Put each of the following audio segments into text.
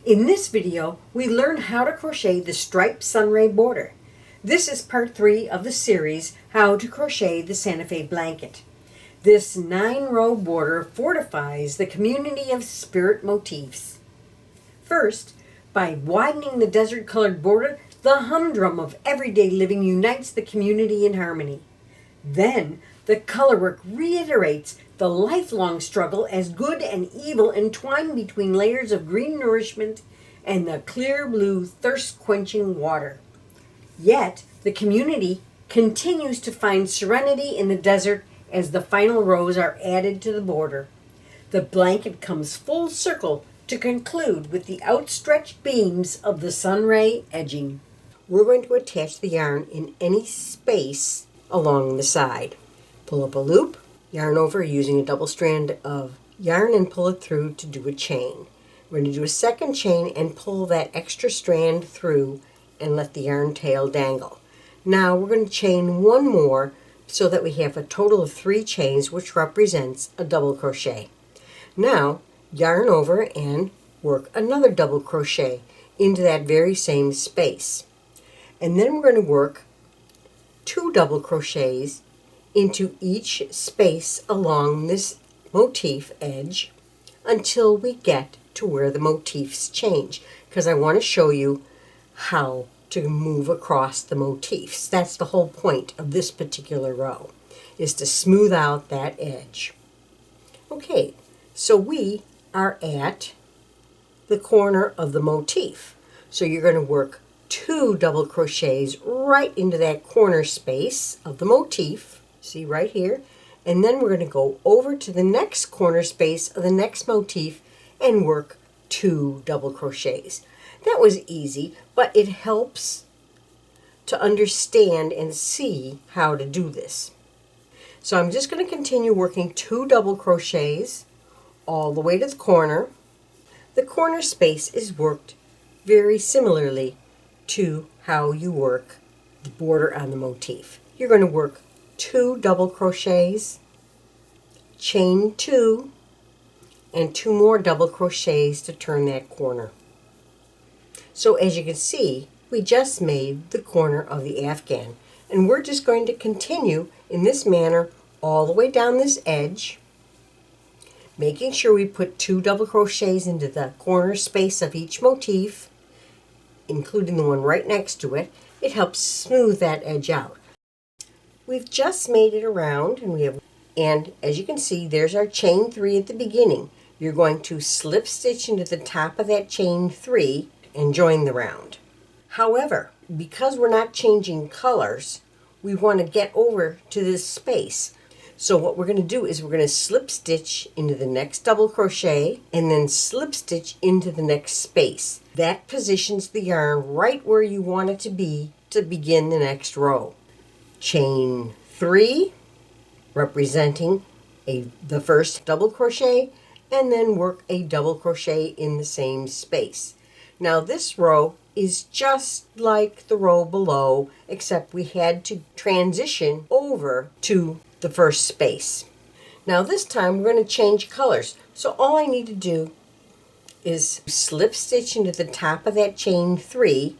In this video, we learn how to crochet the striped Sunray border. This is part 3 of the series, How to Crochet the Santa Fe Blanket. This 9-row border fortifies the community of spirit motifs. First, by widening the desert-colored border, the humdrum of everyday living unites the community in harmony. Then, the colorwork reiterates the lifelong struggle as good and evil entwine between layers of green nourishment and the clear blue thirst-quenching water. Yet, the community continues to find serenity in the desert as the final rows are added to the border. The blanket comes full circle to conclude with the outstretched beams of the Sunray edging. We're going to attach the yarn in any space along the side. Pull up a loop, yarn over using a double strand of yarn and pull it through to do a chain. We're going to do a second chain and pull that extra strand through and let the yarn tail dangle. Now we're going to chain one more so that we have a total of 3 chains, which represents a double crochet. Now yarn over and work another double crochet into that very same space. And then we're going to work 2 double crochets into each space along this motif edge until we get to where the motifs change, because I want to show you how to move across the motifs. That's the whole point of this particular row, is to smooth out that edge. Okay, so we are at the corner of the motif. So you're going to work 2 double crochets right into that corner space of the motif. See right here, and then we're going to go over to the next corner space of the next motif and work 2 double crochets. That was easy, but it helps to understand and see how to do this. So I'm just going to continue working 2 double crochets all the way to the corner. The corner space is worked very similarly to how you work the border on the motif. You're going to work 2 double crochets, chain 2, and 2 more double crochets to turn that corner. So as you can see, we just made the corner of the afghan, and we're just going to continue in this manner all the way down this edge, making sure we put 2 double crochets into the corner space of each motif, including the one right next to it. It helps smooth that edge out. We've just made it around, and as you can see, there's our chain 3 at the beginning. You're going to slip stitch into the top of that chain 3 and join the round. However, because we're not changing colors, we want to get over to this space. So what we're going to do is we're going to slip stitch into the next double crochet and then slip stitch into the next space. That positions the yarn right where you want it to be to begin the next row. Chain 3, representing the first double crochet, and then work a double crochet in the same space. Now this row is just like the row below, except we had to transition over to the first space. Now this time we're going to change colors. So all I need to do is slip stitch into the top of that chain 3,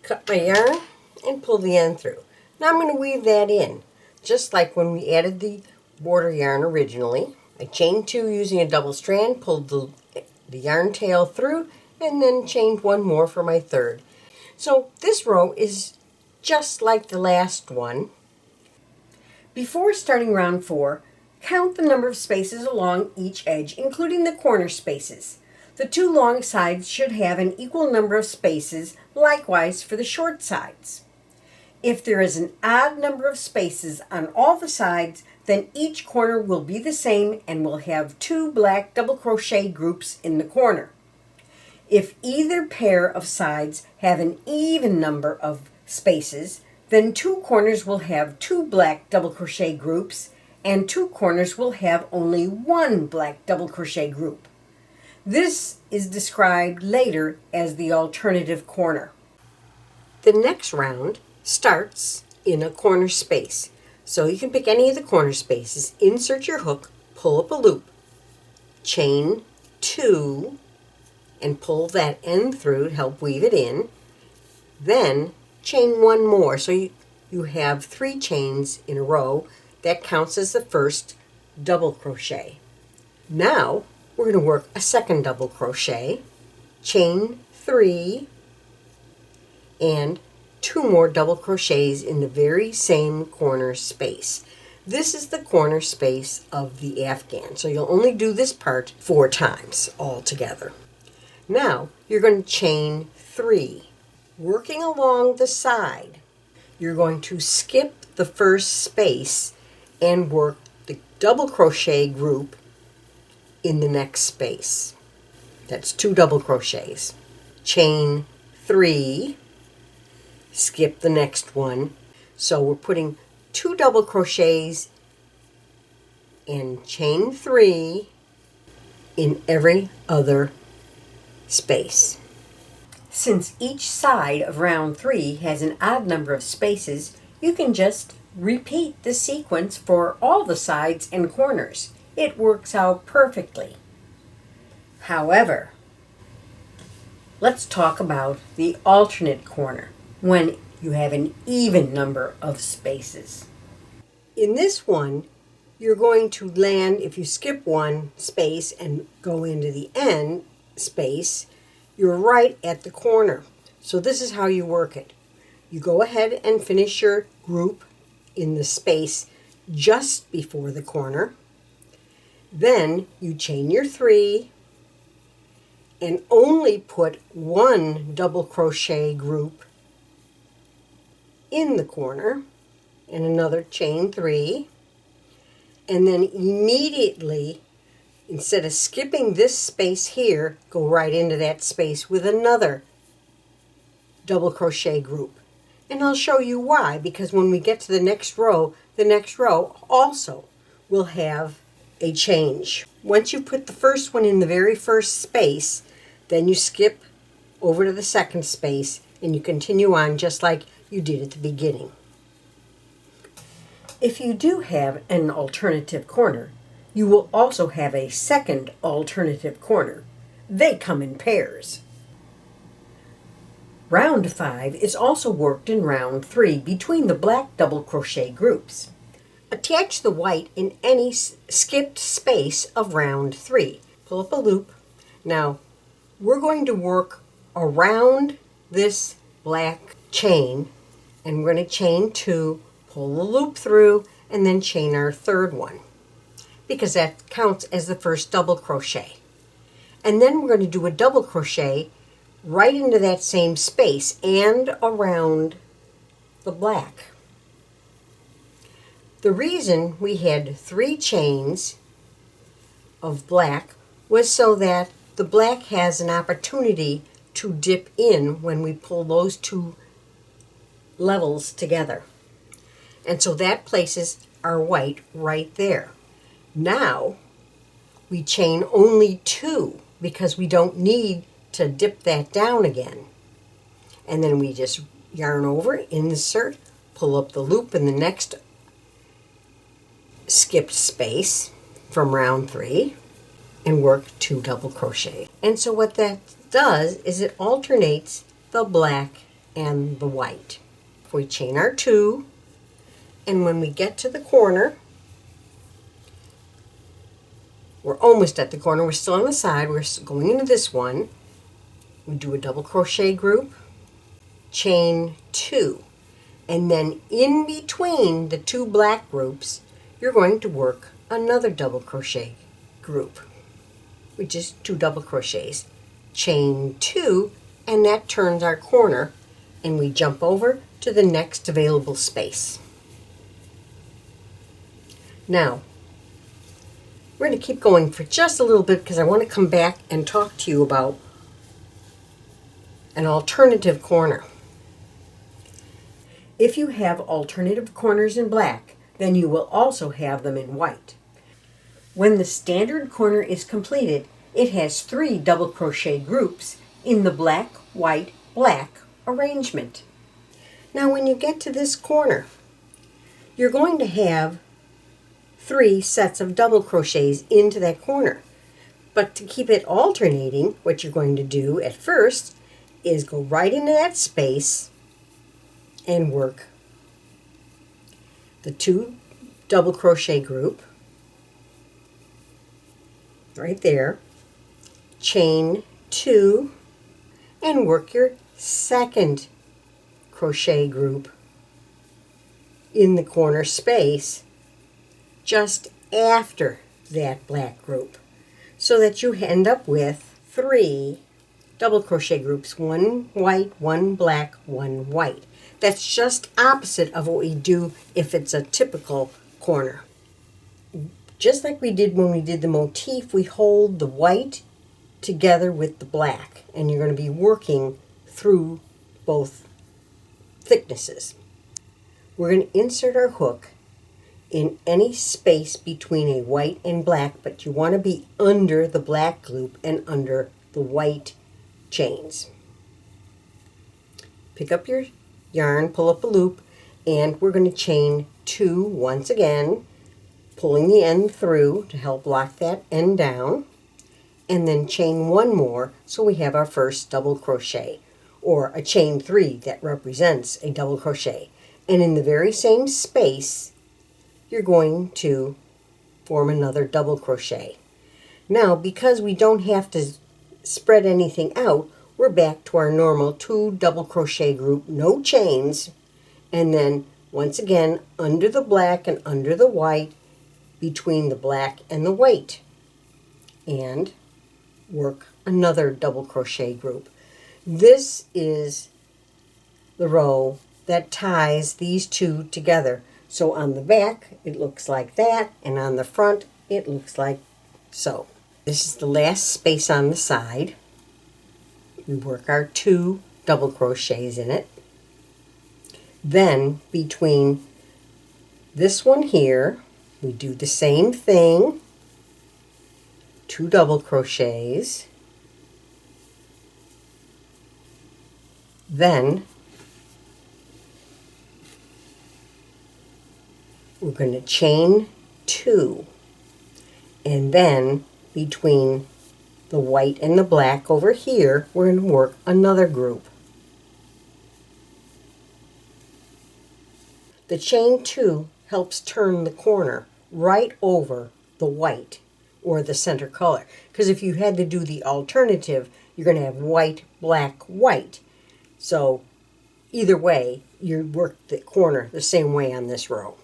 cut my yarn, and pull the end through. Now I'm going to weave that in, just like when we added the border yarn originally. I chained 2 using a double strand, pulled the yarn tail through, and then chained 1 more for my third. So this row is just like the last one. Before starting round 4, count the number of spaces along each edge, including the corner spaces. The 2 long sides should have an equal number of spaces, likewise for the short sides. If there is an odd number of spaces on all the sides, then each corner will be the same and will have 2 black double crochet groups in the corner. If either pair of sides have an even number of spaces, then 2 corners will have 2 black double crochet groups and 2 corners will have only 1 black double crochet group. This is described later as the alternative corner. The next round starts in a corner space. So you can pick any of the corner spaces, insert your hook, pull up a loop, chain 2, and pull that end through to help weave it in. Then chain one more, so you have 3 chains in a row. That counts as the first double crochet. Now we're going to work a second double crochet, chain 3, and 2 more double crochets in the very same corner space. This is the corner space of the afghan, so you'll only do this part 4 times all together. Now you're going to chain 3. Working along the side, you're going to skip the first space and work the double crochet group in the next space. That's 2 double crochets. Chain 3, skip the next one. So we're putting 2 double crochets and chain 3 in every other space. Since each side of round 3 has an odd number of spaces, you can just repeat the sequence for all the sides and corners. It works out perfectly. However, let's talk about the alternate corner, when you have an even number of spaces. In this one, you're going to land, if you skip one space and go into the end space, you're right at the corner. So this is how you work it. You go ahead and finish your group in the space just before the corner. Then you chain your 3 and only put 1 double crochet group in the corner and another chain 3, and then immediately, instead of skipping this space here, go right into that space with another double crochet group. And I'll show you why, because when we get to the next row also will have a change. Once you put the first one in the very first space, then you skip over to the second space and you continue on just like you did at the beginning. If you do have an alternative corner, you will also have a second alternative corner. They come in pairs. Round 5 is also worked in round 3 between the black double crochet groups. Attach the white in any skipped space of round 3. Pull up a loop. Now, we're going to work around this black chain, and we're going to chain 2, pull the loop through, and then chain our third one, because that counts as the first double crochet. And then we're going to do a double crochet right into that same space and around the black. The reason we had 3 chains of black was so that the black has an opportunity to dip in when we pull those 2 levels together. And so that places our white right there. Now we chain only 2 because we don't need to dip that down again. And then we just yarn over, insert, pull up the loop in the next skipped space from round 3 and work 2 double crochet. And so what that does is it alternates the black and the white. If we chain our 2, and when we get to the corner, we're almost at the corner, we're still on the side, we're going into this one, we do a double crochet group, chain 2, and then in between the 2 black groups, you're going to work another double crochet group, which is 2 double crochets, chain 2, and that turns our corner, and we jump over to the next available space. Now, we're going to keep going for just a little bit because I want to come back and talk to you about an alternative corner. If you have alternative corners in black, then you will also have them in white. When the standard corner is completed, it has 3 double crochet groups in the black, white, black arrangement. Now when you get to this corner, you're going to have 3 sets of double crochets into that corner. But to keep it alternating, what you're going to do at first is go right into that space and work the 2 double crochet group right there, chain 2, and work your 2nd crochet group in the corner space just after that black group, so that you end up with 3 double crochet groups, 1 white, 1 black, 1 white. That's just opposite of what we do if it's a typical corner. Just like we did when we did the motif, we hold the white together with the black, and you're going to be working through both thicknesses. We're going to insert our hook in any space between a white and black, but you want to be under the black loop and under the white chains. Pick up your yarn, pull up a loop, and we're going to chain 2 once again, pulling the end through to help lock that end down, and then chain 1 more so we have our first double crochet, or a chain 3 that represents a double crochet. And in the very same space, you're going to form another double crochet. Now, because we don't have to spread anything out, we're back to our normal 2 double crochet group, no chains, and then once again under the black and under the white, between the black and the white, and work another double crochet group. This is the row that ties these 2 together. So on the back it looks like that, and on the front it looks like so. This is the last space on the side. We work our 2 double crochets in it. Then between this one here, we do the same thing, 2 double crochets. Then we're going to chain 2, and then between the white and the black over here, we're going to work another group. The chain 2 helps turn the corner right over the white or the center color, because if you had to do the alternative, you're going to have white, black, white. So either way, you work the corner the same way on this row,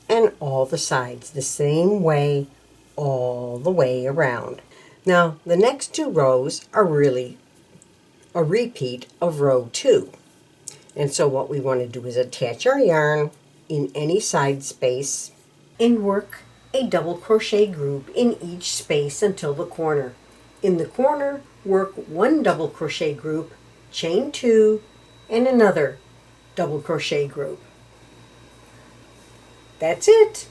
and all the sides the same way all the way around. Now the next 2 rows are really a repeat of row 2, and so what we want to do is attach our yarn in any side space and work a double crochet group in each space until the corner. In the corner, work 1 double crochet group, chain 2, and another double crochet group. That's it.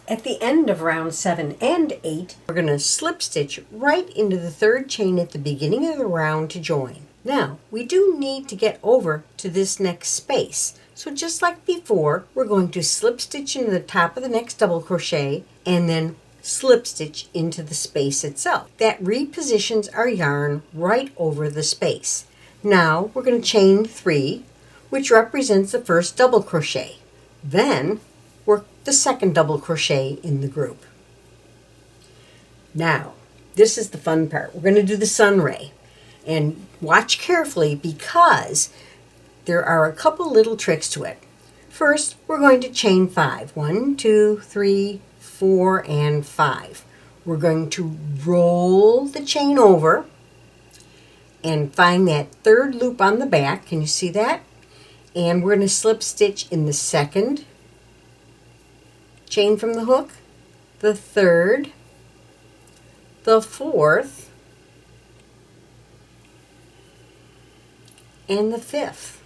At the end of round 7 and 8, we're going to slip stitch right into the 3rd chain at the beginning of the round to join. Now, we do need to get over to this next space. So just like before, we're going to slip stitch into the top of the next double crochet and then slip stitch into the space itself. That repositions our yarn right over the space. Now we're going to chain 3, which represents the first double crochet. Then work the 2nd double crochet in the group. Now, this is the fun part. We're going to do the sunray. And watch carefully, because there are a couple little tricks to it. First, we're going to chain 5. 1, 2, 3, 4, and 5. We're going to roll the chain over and find that 3rd loop on the back. Can you see that? And we're going to slip stitch in the 2nd chain from the hook, the 3rd, the 4th, and the 5th.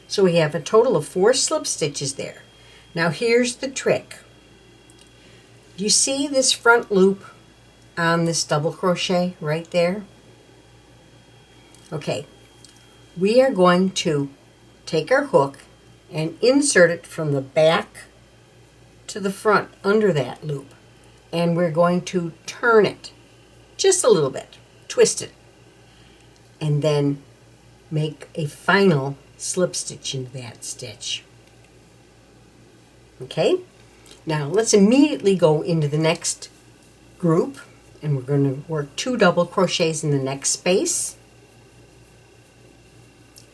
So we have a total of 4 slip stitches there. Now here's the trick. Do you see this front loop on this double crochet right there? Okay, we are going to take our hook and insert it from the back to the front under that loop, and we're going to turn it just a little bit, twist it, and then make a final slip stitch into that stitch. Okay, now let's immediately go into the next group, and we're going to work 2 double crochets in the next space.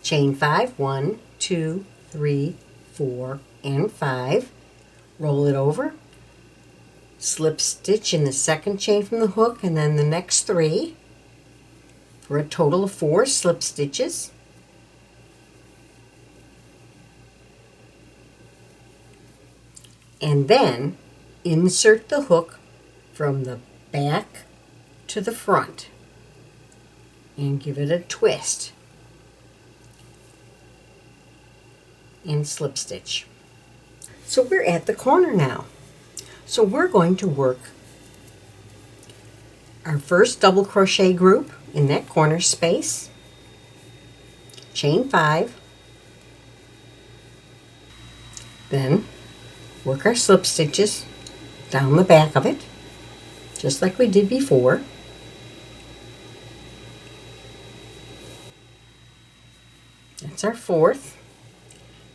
Chain 5, 1, 2, 3, 4, and 5. Roll it over, slip stitch in the second chain from the hook, and then the next 3 for a total of 4 slip stitches. And then insert the hook from the back to the front and give it a twist and slip stitch. So we're at the corner now. So we're going to work our first double crochet group in that corner space, chain 5, then work our slip stitches down the back of it, just like we did before. That's our 4th.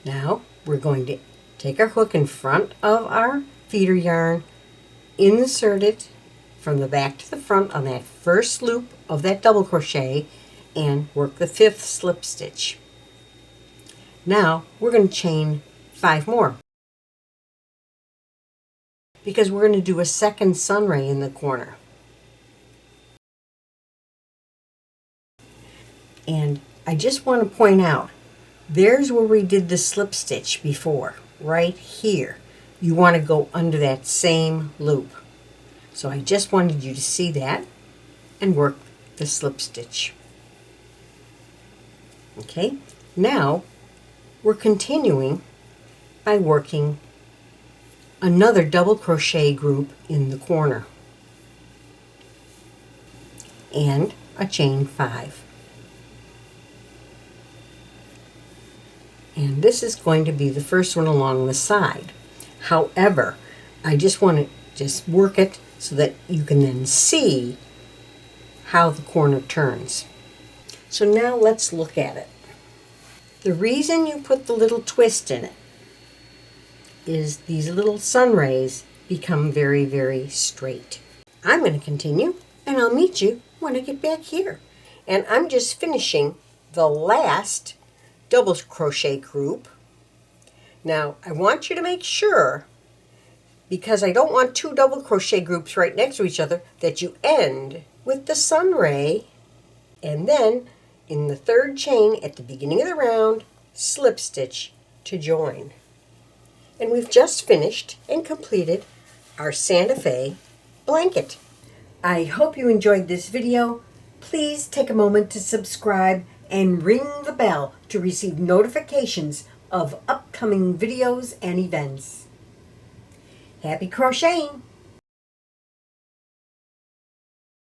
Now we're going to take our hook in front of our feeder yarn, insert it from the back to the front on that first loop of that double crochet, and work the 5th slip stitch. Now we're going to chain 5 more, because we're going to do a second sunray in the corner. And I just want to point out, there's where we did the slip stitch before, right here. You want to go under that same loop. So I just wanted you to see that and work the slip stitch. Okay, now we're continuing by working another double crochet group in the corner and a chain 5. And this is going to be the first one along the side. However, I just want to work it so that you can then see how the corner turns. So now let's look at it. The reason you put the little twist in it is these little sun rays become very, very straight. I'm going to continue, and I'll meet you when I get back here. And I'm just finishing the last double crochet group. Now I want you to make sure, because I don't want 2 double crochet groups right next to each other, that you end with the sun ray, and then in the 3rd chain at the beginning of the round, slip stitch to join. And we've just finished and completed our Santa Fe blanket. I hope you enjoyed this video. Please take a moment to subscribe and ring the bell to receive notifications of upcoming videos and events. Happy crocheting!